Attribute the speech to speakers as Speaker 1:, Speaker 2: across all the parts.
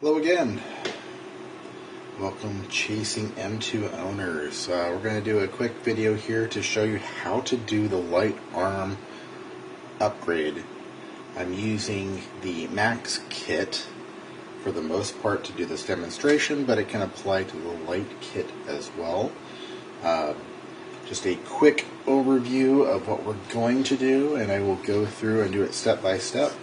Speaker 1: Hello again. Welcome Chasing M2 owners. We're going to do a quick video here to show you how to do the light arm upgrade. I'm using the Max kit for the most part to do this demonstration, but it can apply to the light kit as well. Just a quick overview of what we're going to do, and I will go through and do it step by step.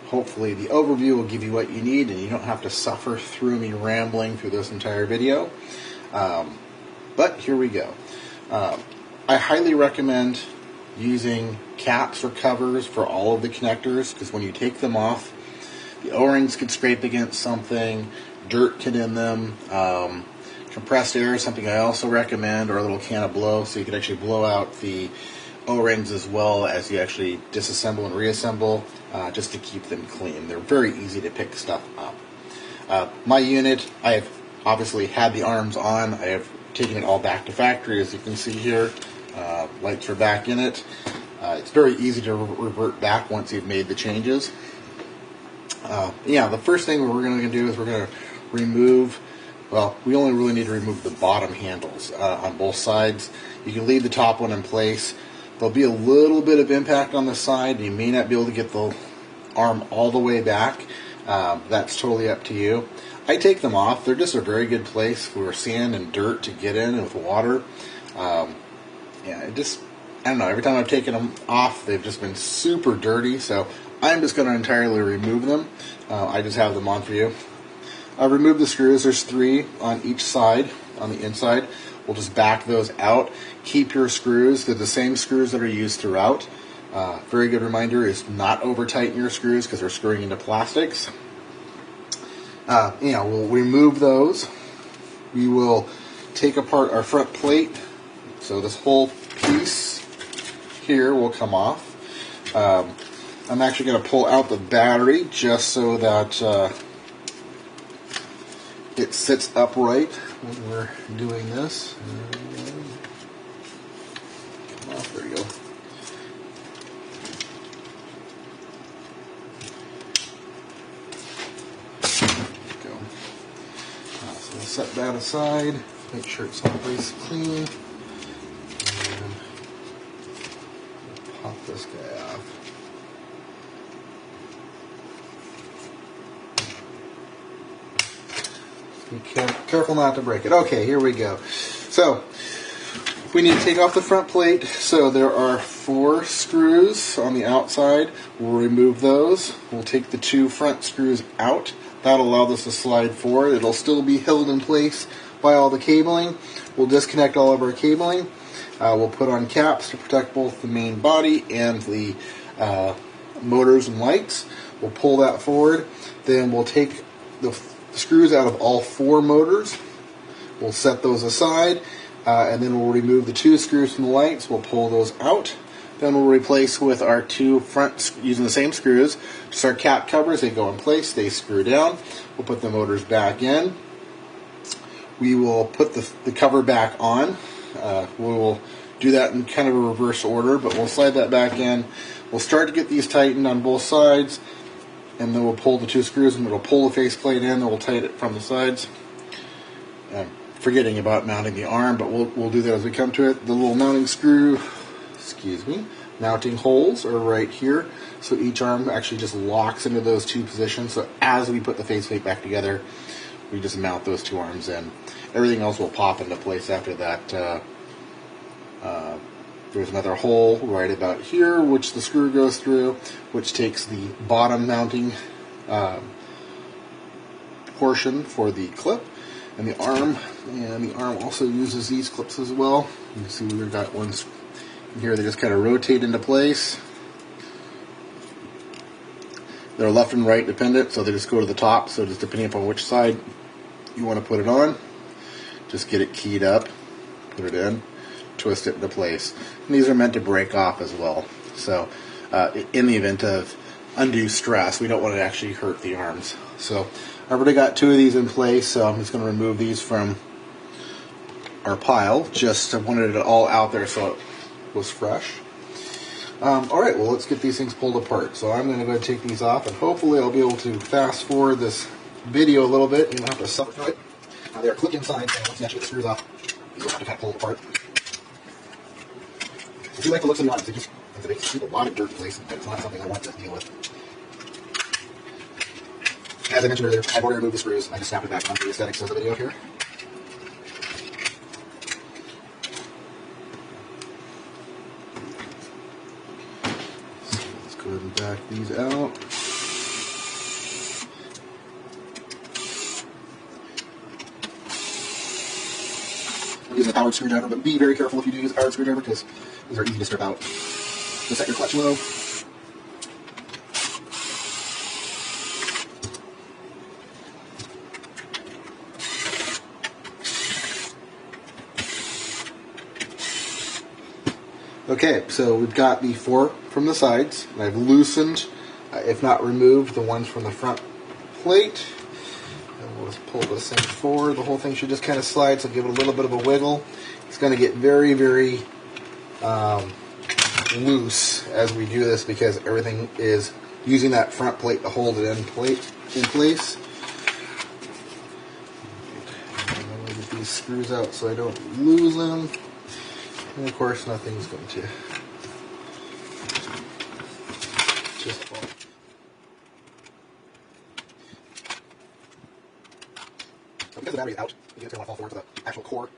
Speaker 1: Hopefully the overview will give you what you need and you don't have to suffer through me rambling through this entire video. But here we go. I highly recommend using caps or covers for all of the connectors, because when you take them off, the O-rings could scrape against something, dirt can in them, compressed air is something I also recommend, or a little can of blow, so you can actually blow out the O-rings as well as you actually disassemble and reassemble, just to keep them clean. They're very easy to pick stuff up. My unit, I have obviously had the arms on. I have taken it all back to factory, as you can see here. Lights are back in it. It's very easy to revert back once you've made the changes. The first thing we're going to do is we're going to remove, well, we only really need to remove the bottom handles on both sides. You can leave the top one in place. There'll be a little bit of impact on the side. You may not be able to get the arm all the way back. That's totally up to you. I take them off. They're just a very good place for sand and dirt to get in, and with water. I don't know, every time I've taken them off, they've just been super dirty, so I'm just going to entirely remove them. I just have them on for you. I've removed the screws. There's 3 on each side, on the inside. We'll just back those out. Keep your screws. They're the same screws that are used throughout. Very good reminder is not over tighten your screws because they're screwing into plastics. We'll remove those. We will take apart our front plate. So this whole piece here will come off. I'm actually going to pull out the battery just so that it sits upright when we're doing this. Come off, there you go. There you go. So we'll set that aside, make sure it's all nice and clean, and we'll pop this guy off. Be careful not to break it. Okay, here we go. So, we need to take off the front plate. So there are 4 screws on the outside. We'll remove those. We'll take the 2 front screws out. That'll allow this to slide forward. It'll still be held in place by all the cabling. We'll disconnect all of our cabling. We'll put on caps to protect both the main body and the motors and lights. We'll pull that forward. Then we'll take the screws out of all 4 motors. We'll set those aside, and then we'll remove the 2 screws from the lights. We'll pull those out. Then we'll replace with our 2 front, using the same screws. Just our cap covers, they go in place, they screw down. We'll put the motors back in. We will put the cover back on. We will do that in kind of a reverse order, but we'll slide that back in. We'll start to get these tightened on both sides, and then we'll pull the 2 screws and it'll pull the faceplate in, then we'll tighten it from the sides. Forgetting about mounting the arm, but we'll do that as we come to it. The little mounting screw, mounting holes are right here. So each arm actually just locks into those 2 positions. So as we put the faceplate back together, we just mount those 2 arms in. Everything else will pop into place after that. There's another hole right about here, which the screw goes through, which takes the bottom mounting portion for the clip, and the arm also uses these clips as well. You can see we've got ones here that just kind of rotate into place. They're left and right dependent, so they just go to the top. So just depending upon which side you want to put it on, just get it keyed up, put it in, twist it into place. And these are meant to break off as well. So in the event of undue stress, we don't want to actually hurt the arms. So I've already got 2 of these in place, so I'm just going to remove these from our pile. Just I wanted it all out there so it was fresh. Alright, well, let's get these things pulled apart. So I'm going to go ahead and take these off, and hopefully I'll be able to fast forward this video a little bit. You don't have to suffer through it. They're click inside, and once you actually get the screws off, you'll have to kind of pull it apart. If you like the looks of the arms, they keep a lot of dirt in place, and it's not something I want to deal with. As I mentioned earlier, I've already removed the screws. I just snapped it back on for the aesthetics of the video here. So let's go ahead and back these out. I'm using a powered screwdriver, but be very careful if you do use a powered screwdriver because these are easy to strip out. So set your clutch low. Okay, so we've got the 4 from the sides, and I've loosened, if not removed, the ones from the front plate. And we'll just pull this thing forward. The whole thing should just kind of slide, so give it a little bit of a wiggle. It's going to get very, very loose as we do this because everything is using that front plate to hold it in place. I'm going to get these screws out so I don't lose them. And of course, nothing's going to just fall. So because the battery is out, it's going to want to fall forward to the actual core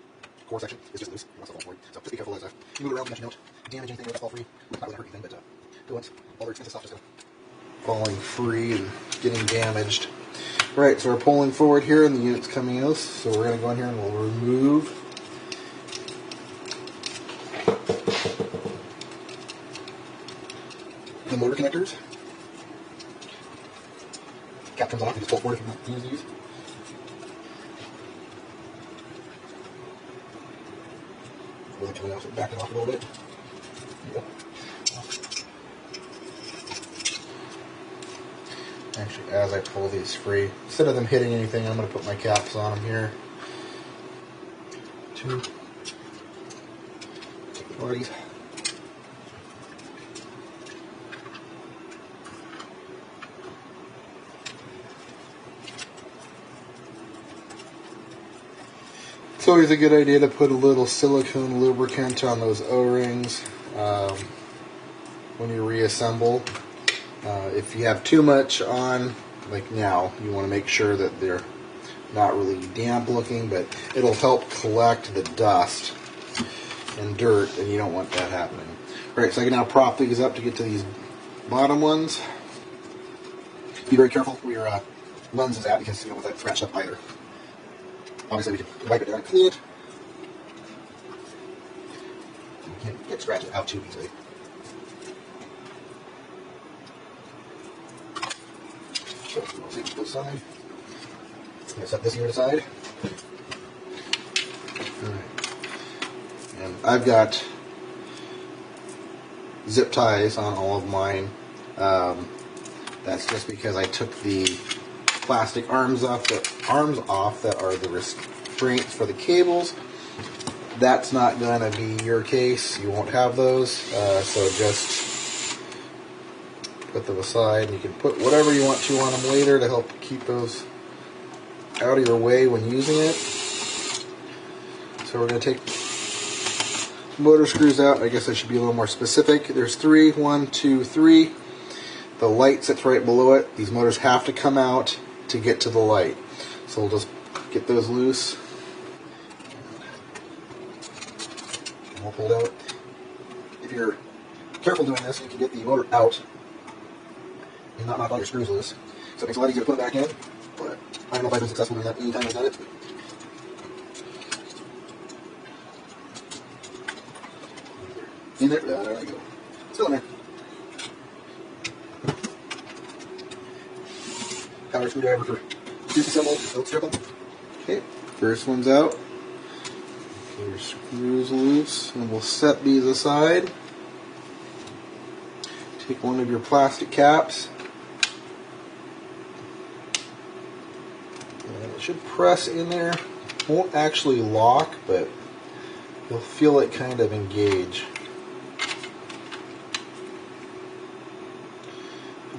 Speaker 1: section is just loose. It wants to fall forward. So just be careful as you move around so that you don't damage anything or fall free. It's not really hurt anything, but once all the expensive stuff is falling free and getting damaged. Right, so we're pulling forward here and the unit's coming out. So we're going to go in here and we'll remove the motor connectors. Cap comes off, you just pull forward if you want to use these. Really coming out, so back it off a little bit. Yep. Actually, as I pull these free, instead of them hitting anything, I'm going to put my caps on them here. 2. Take the parties. It's always a good idea to put a little silicone lubricant on those O-rings when you reassemble. If you have too much on, like now, you want to make sure that they're not really damp looking, but it'll help collect the dust and dirt, and you don't want that happening. Alright, so I can now prop these up to get to these bottom ones. Be very careful where your lens is at because you don't want that scratched up either. Obviously, we can wipe it down and clean it. You can't get scratches out too easily. So, we'll take this aside. I'm going to set this unit aside. Alright. And I've got zip ties on all of mine. That's just because I took the plastic arms off that are the restraints for the cables. That's not going to be your case. You won't have those. So just put them aside, and you can put whatever you want to on them later to help keep those out of your way when using it. So we're going to take the motor screws out. I guess I should be a little more specific. There's 3. 1, 2, 3. The light sits right below it. These motors have to come out to get to the light. So we'll just get those loose. And we'll pull it out. If you're careful doing this, you can get the motor out and not knock all your screws loose. So it makes it a lot easier to put it back in, but I don't know if I've been successful doing that any time I've done it. In there, there I go. Still in there. Power screwdriver for disassemble, don't strip them. Okay, first one's out. Okay, your screws loose, and we'll set these aside. Take one of your plastic caps. And it should press in there. Won't actually lock, but you'll feel it kind of engage.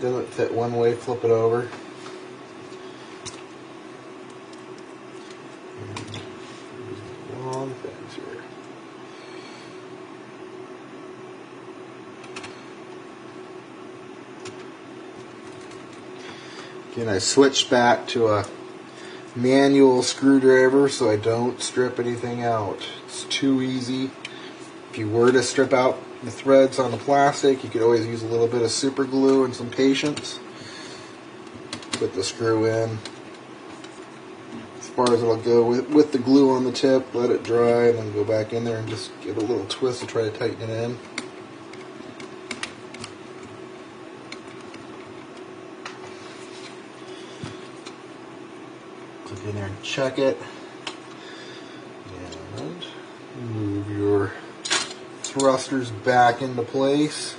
Speaker 1: doesn't fit one way, flip it over. Long things here. Again, I switched back to a manual screwdriver so I don't strip anything out. It's too easy. If you were to strip out the threads on the plastic, you could always use a little bit of super glue and some patience. Put the screw in as far as it'll go with the glue on the tip, let it dry, and then go back in there and just give it a little twist to try to tighten it in. Click in there and check it. And move your thrusters back into place.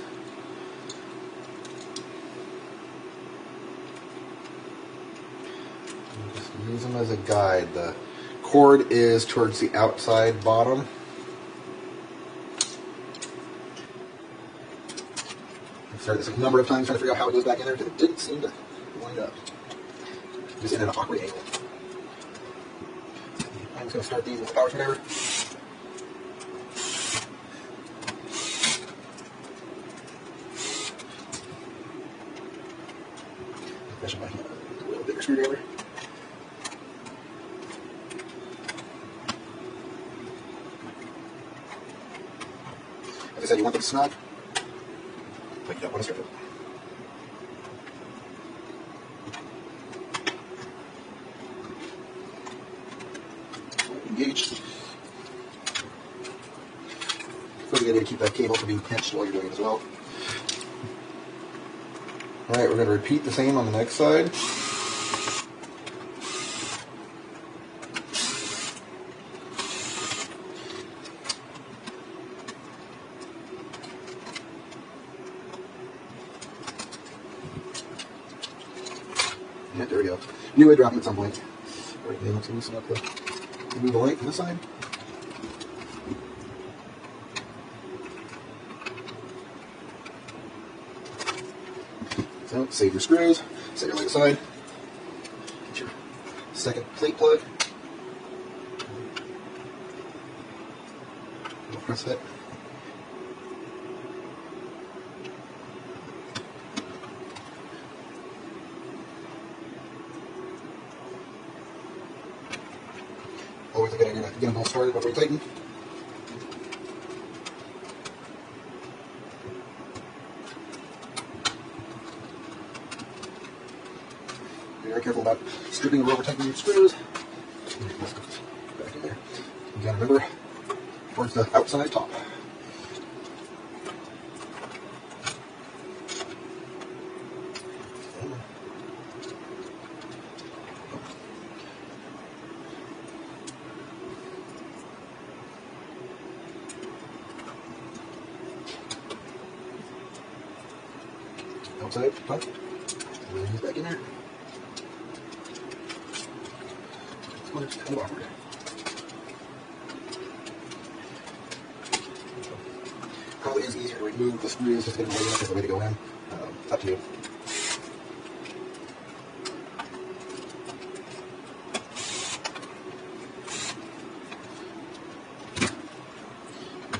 Speaker 1: And just use them as a guide. The cord is towards the outside bottom. I've started this a number of times trying to figure out how it goes back in there because it didn't seem to wind up. Just in an awkward angle. I'm just going to start these with the power screwdriver. Especially by a little bigger screwdriver. As I said, you want them snug, but you don't want to strip it. Engaged. It's a good idea to keep that cable from being pinched while you're doing it as well. Alright, we're going to repeat the same on the next side. Yeah, there we go. Knew I'd drop them at some point. Alright, then let's loosen up move the light from this side. So, save your screws, set your light aside. Get your second plate plug. Press it. Always a good idea to get them all started before you tighten. Be very careful about stripping or over tightening your screws. Back in there. You gotta remember towards the outside top. Outside top. And then he's back in there. It's kind of awkward. Probably is easier to remove the screws, just get them enough as the way to go in. It's up to you.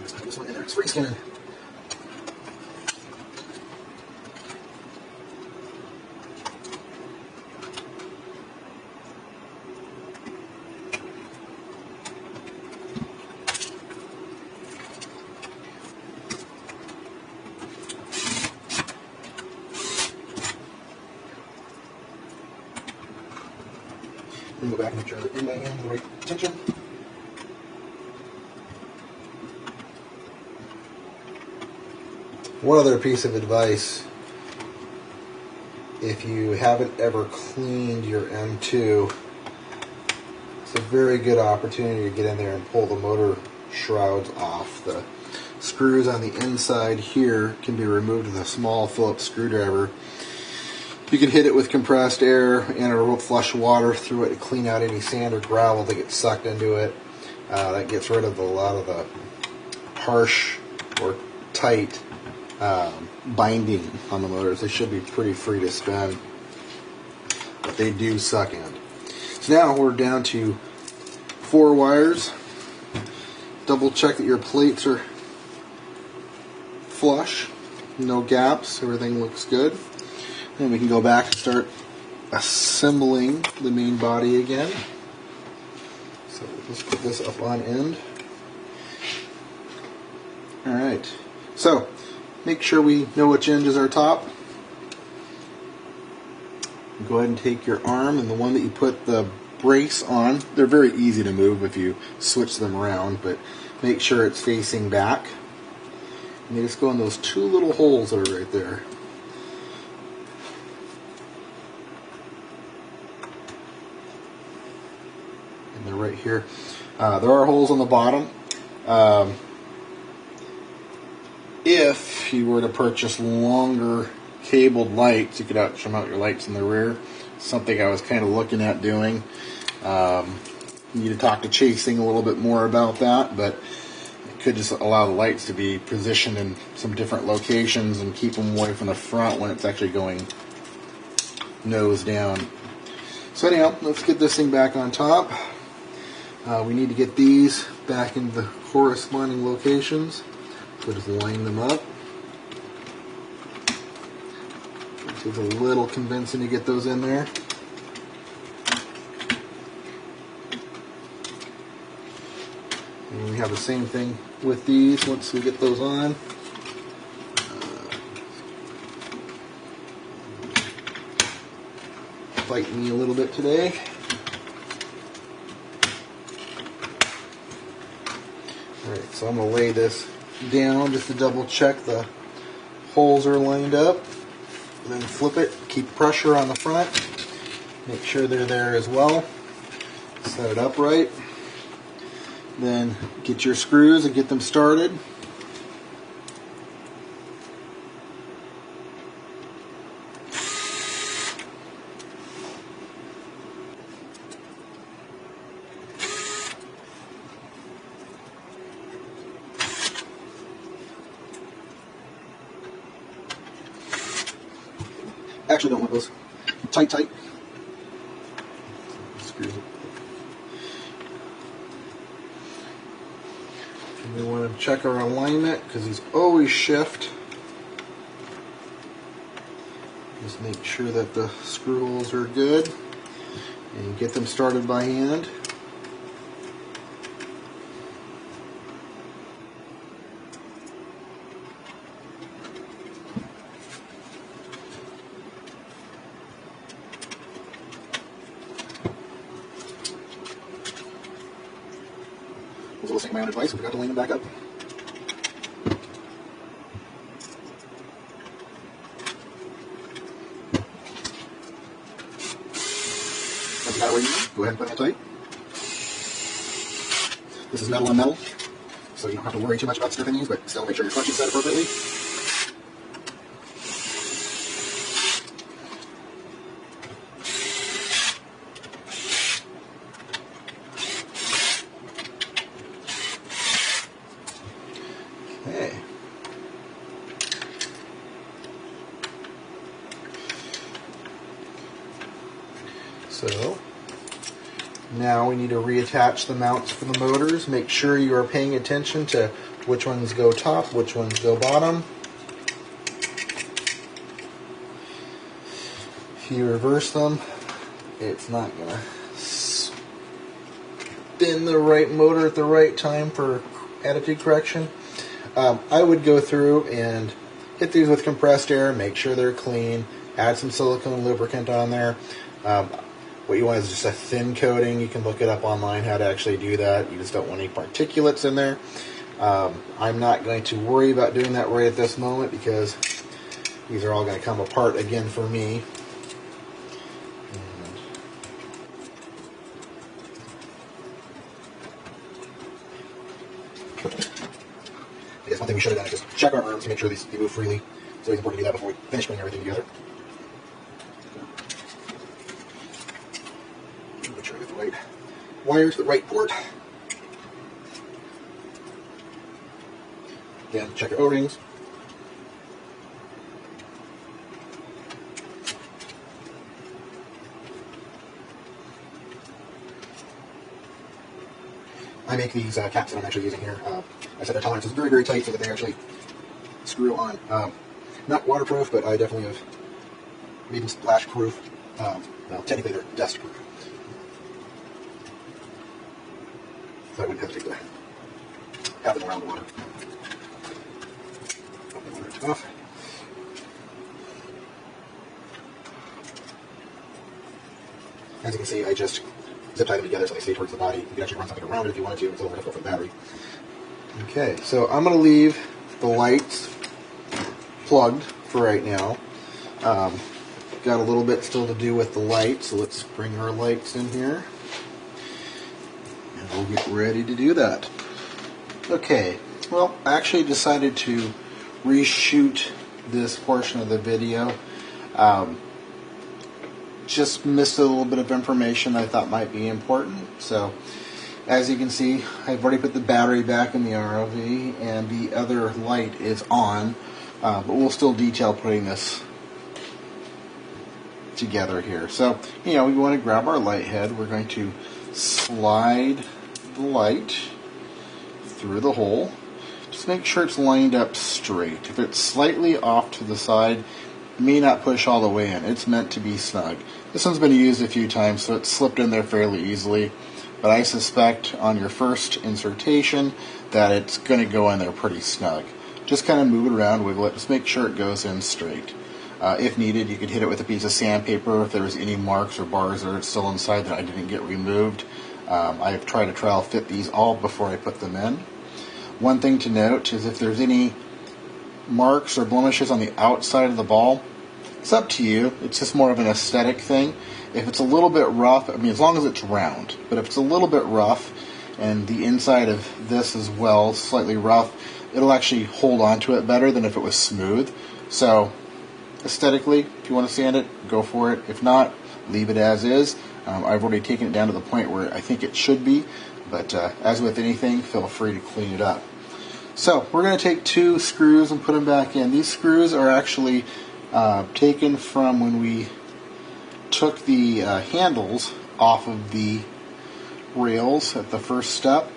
Speaker 1: Just put this one in there. It's free skinning. Then go back and make sure the inlay in the right tension. One other piece of advice, if you haven't ever cleaned your M2, it's a very good opportunity to get in there and pull the motor shrouds off. The screws on the inside here can be removed with a small Phillips screwdriver. You can hit it with compressed air and or flush water through it to clean out any sand or gravel that gets sucked into it. That gets rid of a lot of the harsh or tight binding on the motors. They should be pretty free to spin, but they do suck in. So now we're down to 4 wires. Double check that your plates are flush, no gaps, everything looks good. Then we can go back and start assembling the main body again. So let's put this up on end. Alright, so make sure we know which end is our top. Go ahead and take your arm and the one that you put the brace on. They're very easy to move if you switch them around, but make sure it's facing back. And you just go in those 2 little holes that are right there. And they're right here. There are holes on the bottom. If you were to purchase longer cabled lights, you could trim out your lights in the rear. Something I was kind of looking at doing. Need to talk to Chasing a little bit more about that, but it could just allow the lights to be positioned in some different locations and keep them away from the front when it's actually going nose down. So anyhow, let's get this thing back on top. We need to get these back into the corresponding locations. So just line them up. It takes a little convincing to get those in there. And we have the same thing with these once we get those on. Fight me a little bit today. Alright, so I'm going to lay this down just to double check the holes are lined up. Then flip it, keep pressure on the front. Make sure they're there as well. Set it upright. Then get your screws and get them started. Actually, don't want those tight. Screws it. And we want to check our alignment because these always shift. Just make sure that the screw holes are good and get them started by hand. I was listening to my own advice, I forgot to line them back up. Once you got it where you need, go ahead and put it tight. This is metal on metal, so you don't have to worry too much about snipping these, but still make sure your clutch is set appropriately. Okay. So now we need to reattach the mounts for the motors. Make sure you are paying attention to which ones go top, which ones go bottom. If you reverse them, it's not going to spin the right motor at the right time for attitude correction. I would go through and hit these with compressed air, make sure they're clean, add some silicone lubricant on there. What you want is just a thin coating. You can look it up online how to actually do that. You just don't want any particulates in there. I'm not going to worry about doing that right at this moment because these are all going to come apart again for me. I guess one thing we should have done is just check our arms to make sure they move freely. So it's important to do that before we finish putting everything together. Make sure I get the right wire to the right port. Again, check your O-rings. I make these caps that I'm actually using here. I set their tolerance is very, very tight so that they actually screw on. Not waterproof, but I definitely have made them splash proof. Well, technically they're dust proof. So I wouldn't hesitate to have them around the water. Off. As you can see, I just zip tie them together so they stay towards the body. You can actually run something around it if you wanted to. It's a little difficult for the battery. Okay, so I'm going to leave the lights plugged for right now. Got a little bit still to do with the lights, so let's bring our lights in here. And we'll get ready to do that. Okay, well, I actually decided to reshoot this portion of the video. Just missed a little bit of information I thought might be important. So, as you can see, I've already put the battery back in the ROV, and the other light is on, but we'll still detail putting this together here. So, we want to grab our light head. We're going to slide the light through the hole. Just make sure it's lined up straight. If it's slightly off to the side, it may not push all the way in. It's meant to be snug. This one's been used a few times, so it's slipped in there fairly easily. But I suspect on your first insertion that it's going to go in there pretty snug. Just kind of move it around, wiggle it, just make sure it goes in straight. If needed, you could hit it with a piece of sandpaper if there was any marks or bars that are still inside that I didn't get removed. I've tried to trial fit these all before I put them in. One thing to note is if there's any marks or blemishes on the outside of the ball, it's up to you. It's just more of an aesthetic thing. If it's a little bit rough, as long as it's round, but if it's a little bit rough and the inside of this as well slightly rough, it'll actually hold on to it better than if it was smooth. So aesthetically, if you want to sand it, go for it. If not, leave it as is. I've already taken it down to the point where I think it should be, but as with anything, feel free to clean it up. So we're going to take 2 screws and put them back in. These screws are actually taken from when we took the handles off of the rails at the first step.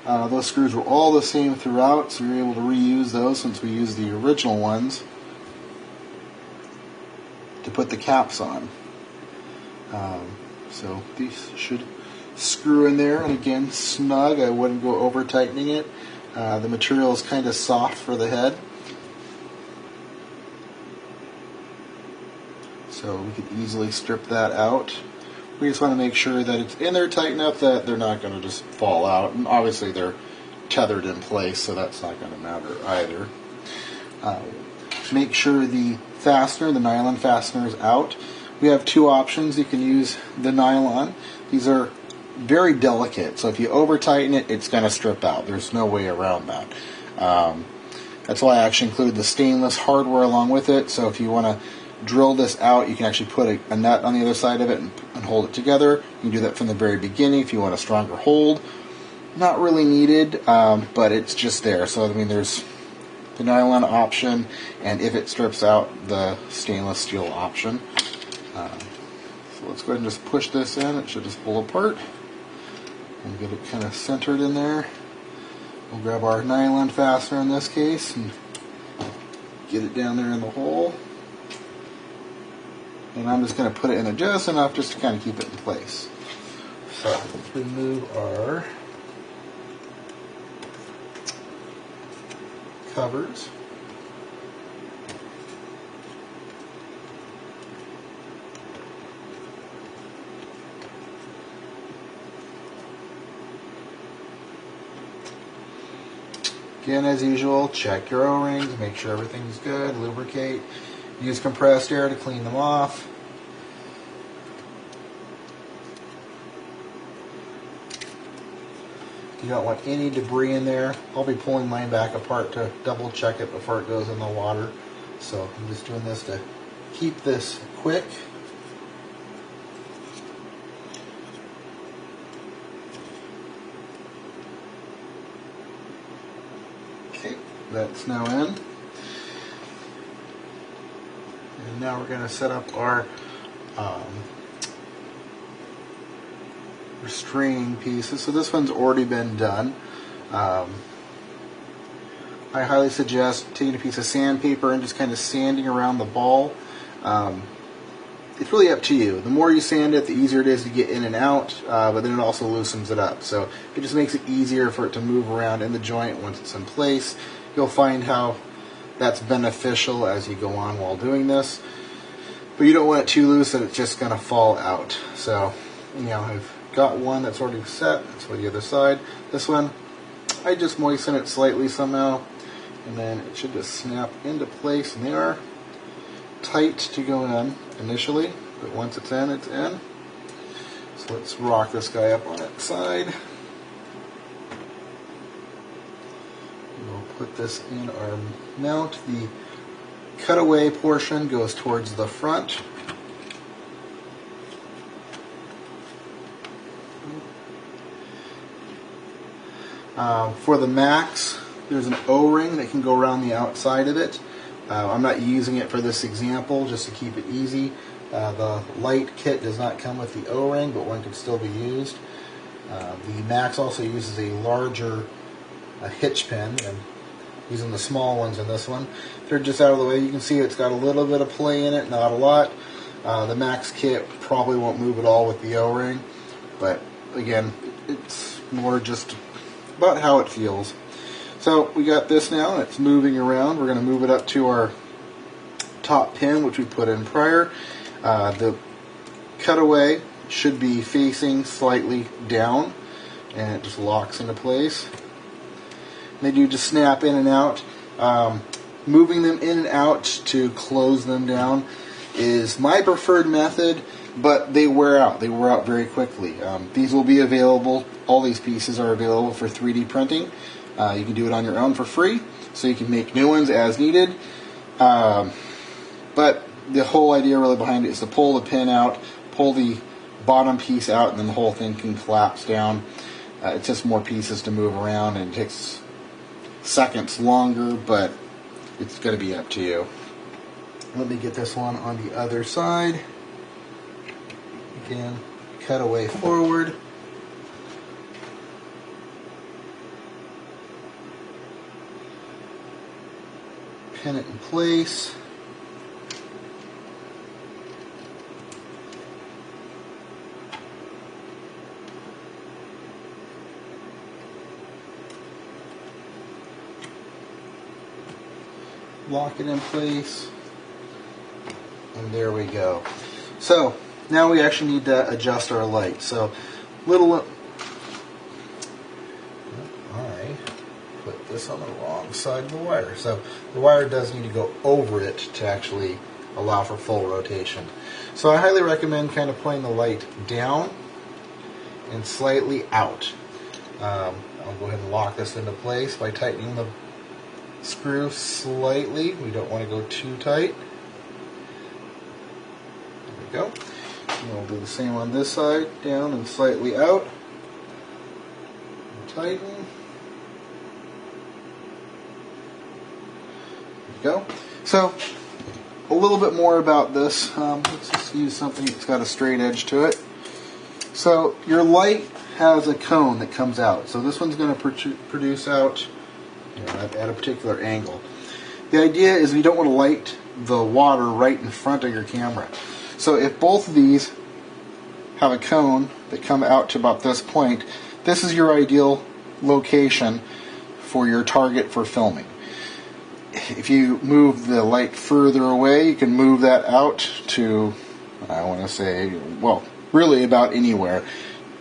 Speaker 1: Those screws were all the same throughout, so we were able to reuse those since we used the original ones to put the caps on. So these should screw in there, and again, snug. I wouldn't go over tightening it. The material is kind of soft for the head, so we could easily strip that out. We just want to make sure that it's in there tight enough that they're not going to just fall out, and obviously they're tethered in place, so that's not going to matter either. Make sure the fastener, the nylon fastener, is out. We have 2 options. You can use the nylon. These are very delicate, so if you over tighten it, it's going to strip out. There's no way around that. That's why I actually included the stainless hardware along with it, so if you want to drill this out, you can actually put a nut on the other side of it and hold it together. You can do that from the very beginning if you want a stronger hold. Not really needed, but it's just there. So there's the nylon option, and if it strips out, the stainless steel option. So let's go ahead and just push this in. It should just pull apart and get it kind of centered in there. We'll grab our nylon fastener in this case and get it down there in the hole. And I'm just going to put it in there just enough just to kind of keep it in place. So let's remove our covers. Again, as usual, check your O-rings, make sure everything's good, lubricate. Use compressed air to clean them off. You don't want any debris in there. I'll be pulling mine back apart to double check it before it goes in the water. So I'm just doing this to keep this quick. Okay, that's now in. And now we're going to set up our restraining pieces. So this one's already been done. I highly suggest taking a piece of sandpaper and just kind of sanding around the ball. It's really up to you. The more you sand it, the easier it is to get in and out, but then it also loosens it up. So it just makes it easier for it to move around in the joint once it's in place. You'll find how that's beneficial as you go on while doing this. But you don't want it too loose that it's just going to fall out. So, I've got one that's already set. That's for the other side. This one, I just moisten it slightly somehow, and then it should just snap into place, and they are tight to go in initially, but once it's in, it's in. So let's rock this guy up on its side. We'll put this in our mount. The cutaway portion goes towards the front. For the Max, there's an O-ring that can go around the outside of it. I'm not using it for this example, just to keep it easy. The light kit does not come with the O-ring, but one can still be used. The Max also uses a larger hitch pin, and using the small ones in this one. They're just out of the way. You can see it's got a little bit of play in it, not a lot. The Max kit probably won't move at all with the O-ring, but again, it's more just about how it feels. So we got this now, and it's moving around. We're going to move it up to our top pin, which we put in prior. The cutaway should be facing slightly down, and it just locks into place. They do just snap in and out. Moving them in and out to close them down is my preferred method, but they wear out. They wear out very quickly. These will be available. All these pieces are available for 3D printing. You can do it on your own for free, so you can make new ones as needed. But the whole idea really behind it is to pull the pin out, pull the bottom piece out, and then the whole thing can collapse down. It's just more pieces to move around, and it takes seconds longer, but it's going to be up to you. Let me get this one on the other side. Again, cut away forward. Pin it in place. Lock it in place, and there we go. So now we actually need to adjust our light. So I put this on the wrong side of the wire. So the wire does need to go over it to actually allow for full rotation. So I highly recommend kind of putting the light down and slightly out. I'll go ahead and lock this into place by tightening the screw slightly. We don't want to go too tight. There we go. And we'll do the same on this side, down and slightly out. And tighten. There we go. So, a little bit more about this. Let's just use something that's got a straight edge to it. So, your light has a cone that comes out. So this one's going to produce out at a particular angle. The idea is you don't want to light the water right in front of your camera. So if both of these have a cone that come out to about this point, this is your ideal location for your target for filming. If you move the light further away, you can move that out to, I want to say, well, really about anywhere.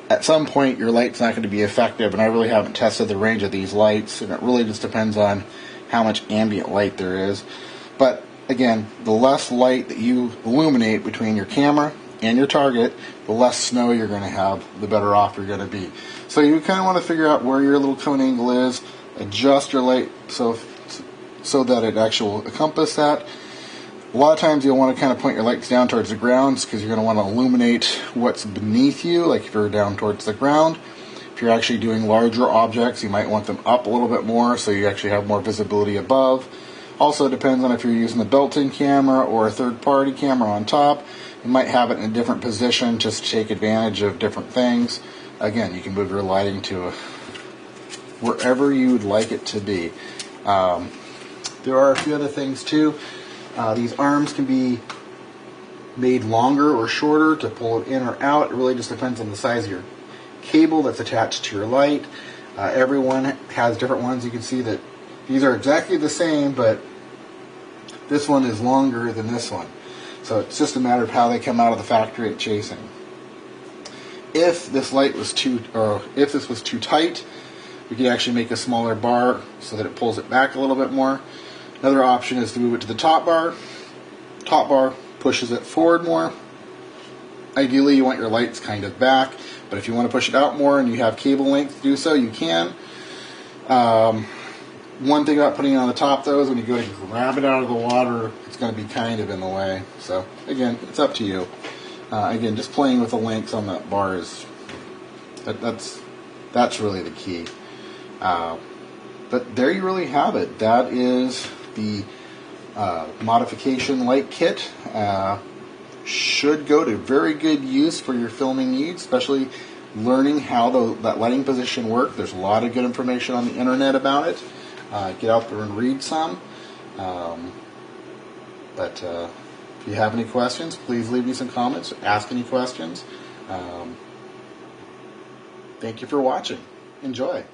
Speaker 1: At some point, your light's not going to be effective, and I really haven't tested the range of these lights, and it really just depends on how much ambient light there is. But again, the less light that you illuminate between your camera and your target, the less snow you're going to have, the better off you're going to be. So you kind of want to figure out where your little cone angle is, adjust your light so that it actually will encompass that. A lot of times you'll want to kind of point your lights down towards the ground because you're going to want to illuminate what's beneath you, like if you're down towards the ground. If you're actually doing larger objects, you might want them up a little bit more so you actually have more visibility above. Also, it depends on if you're using a built-in camera or a third-party camera on top. You might have it in a different position just to take advantage of different things. again, you can move your lighting to wherever you would like it to be. There are a few other things too. These arms can be made longer or shorter to pull it in or out. It really just depends on the size of your cable that's attached to your light. Everyone has different ones. You can see that these are exactly the same, but this one is longer than this one. So it's just a matter of how they come out of the factory at chasing. If this light was if this was too tight, we could actually make a smaller bar so that it pulls it back a little bit more. Another option is to move it to the top bar. Top bar pushes it forward more. Ideally, you want your lights kind of back, but if you want to push it out more and you have cable length to do so, you can. One thing about putting it on the top, though, is when you go to grab it out of the water, it's going to be kind of in the way. So, again, it's up to you. Again, just playing with the lengths on that bar is that's really the key. But there you really have it. That is the modification light kit. Should go to very good use for your filming needs, especially learning how that lighting position works. There's a lot of good information on the internet about it. Get out there and read some. But if you have any questions, please leave me some comments. Ask any questions. Thank you for watching. Enjoy.